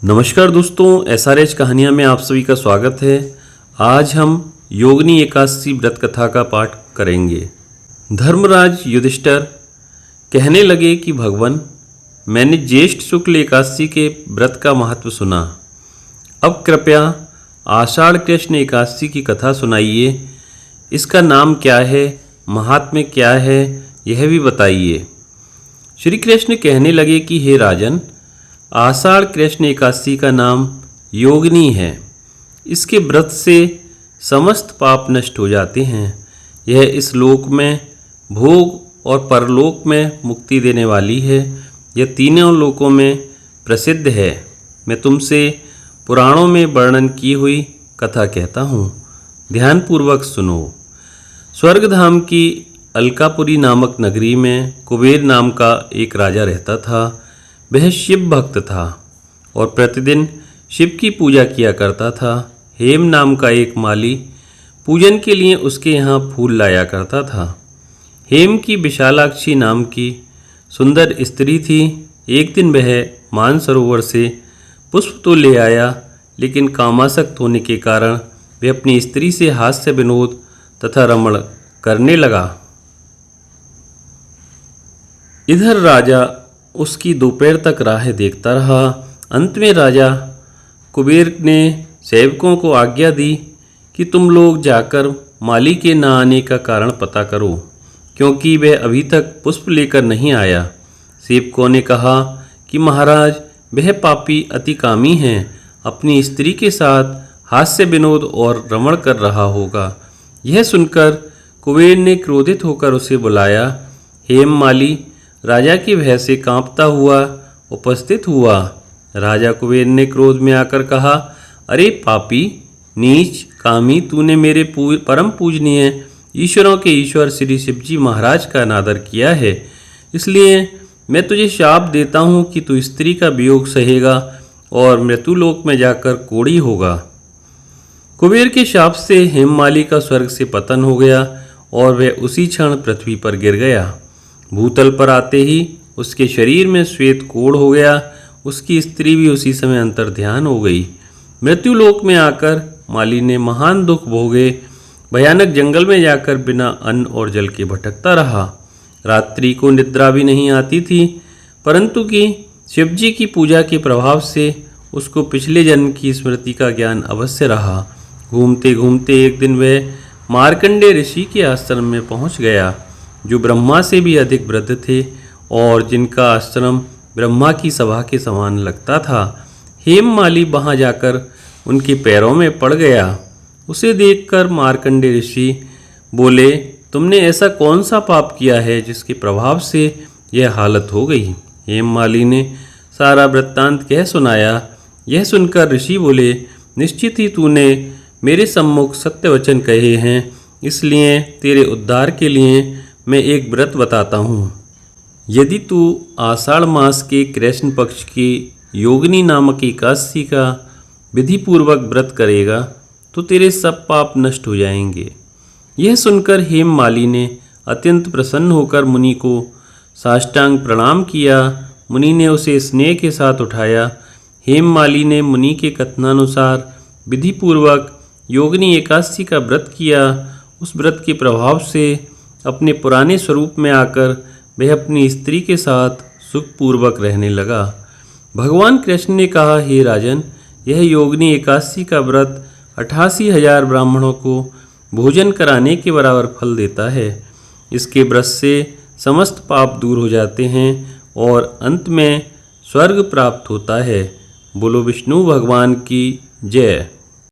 नमस्कार दोस्तों, SRH कहानियाँ में आप सभी का स्वागत है। आज हम योगिनी एकादशी व्रत कथा का पाठ करेंगे। धर्मराज युधिष्ठिर कहने लगे कि भगवान, मैंने ज्येष्ठ शुक्ल एकादशी के व्रत का महत्व सुना। अब कृपया आषाढ़ कृष्ण एकादशी की कथा सुनाइए। इसका नाम क्या है, महात्म्य क्या है, यह भी बताइए। श्री कृष्ण कहने लगे कि हे राजन, आषाढ़ कृष्ण एकादशी का नाम योगिनी है। इसके व्रत से समस्त पाप नष्ट हो जाते हैं। यह इस लोक में भोग और परलोक में मुक्ति देने वाली है। यह तीनों लोकों में प्रसिद्ध है। मैं तुमसे पुराणों में वर्णन की हुई कथा कहता हूँ, ध्यानपूर्वक सुनो। स्वर्गधाम की अलकापुरी नामक नगरी में कुबेर नाम का एक राजा रहता था। वह शिव भक्त था और प्रतिदिन शिव की पूजा किया करता था। हेम नाम का एक माली पूजन के लिए उसके यहाँ फूल लाया करता था। हेम की विशालाक्षी नाम की सुंदर स्त्री थी। एक दिन वह मानसरोवर से पुष्प तो ले आया, लेकिन कामासक्त होने के कारण वह अपनी स्त्री से हास्य विनोद तथा रमण करने लगा। इधर राजा उसकी दोपहर तक राह देखता रहा। अंत में राजा कुबेर ने सेवकों को आज्ञा दी कि तुम लोग जाकर माली के न आने का कारण पता करो, क्योंकि वह अभी तक पुष्प लेकर नहीं आया। सेवकों ने कहा कि महाराज, वह पापी अति कामी हैं, अपनी स्त्री के साथ हास्य विनोद और रमण कर रहा होगा। यह सुनकर कुबेर ने क्रोधित होकर उसे बुलाया। हेम माली राजा की भय से कांपता हुआ उपस्थित हुआ। राजा कुबेर ने क्रोध में आकर कहा, अरे पापी, नीच, कामी, तूने मेरे परम पूजनीय ईश्वरों के ईश्वर श्री शिवजी महाराज का अनादर किया है। इसलिए मैं तुझे शाप देता हूँ कि तू स्त्री का वियोग सहेगा और मृत्युलोक में जाकर कोढ़ी होगा। कुबेर के शाप से हेममाली का स्वर्ग से पतन हो गया और वह उसी क्षण पृथ्वी पर गिर गया। भूतल पर आते ही उसके शरीर में श्वेत कोढ़ हो गया। उसकी स्त्री भी उसी समय अंतर्ध्यान हो गई। मृत्युलोक में आकर माली ने महान दुख भोगे। भयानक जंगल में जाकर बिना अन्न और जल के भटकता रहा। रात्रि को निद्रा भी नहीं आती थी, परंतु कि शिवजी की पूजा के प्रभाव से उसको पिछले जन्म की स्मृति का ज्ञान अवश्य रहा। घूमते घूमते एक दिन वह मार्कंडेय ऋषि के आश्रम में पहुंच गया, जो ब्रह्मा से भी अधिक वृद्ध थे और जिनका आश्रम ब्रह्मा की सभा के समान लगता था। हेममाली वहाँ जाकर उनके पैरों में पड़ गया। उसे देखकर मार्कंडेय ऋषि बोले, तुमने ऐसा कौन सा पाप किया है जिसके प्रभाव से यह हालत हो गई। हेममाली ने सारा वृत्तांत कह सुनाया। यह सुनकर ऋषि बोले, निश्चित ही तूने मेरे सम्मुख सत्य वचन कहे हैं, इसलिए तेरे उद्धार के लिए मैं एक व्रत बताता हूँ। यदि तू आषाढ़ मास के कृष्ण पक्ष की योगिनी नामक एकादशी का विधिपूर्वक व्रत करेगा तो तेरे सब पाप नष्ट हो जाएंगे। यह सुनकर हेममाली ने अत्यंत प्रसन्न होकर मुनि को साष्टांग प्रणाम किया। मुनि ने उसे स्नेह के साथ उठाया। हेममाली ने मुनि के कथनानुसार विधिपूर्वक योगिनी एकादशी का व्रत किया। उस व्रत के प्रभाव से अपने पुराने स्वरूप में आकर वह अपनी स्त्री के साथ सुखपूर्वक रहने लगा। भगवान कृष्ण ने कहा, हे राजन, यह योगिनी एकादशी का व्रत 88,000 ब्राह्मणों को भोजन कराने के बराबर फल देता है। इसके व्रत से समस्त पाप दूर हो जाते हैं और अंत में स्वर्ग प्राप्त होता है। बोलो विष्णु भगवान की जय।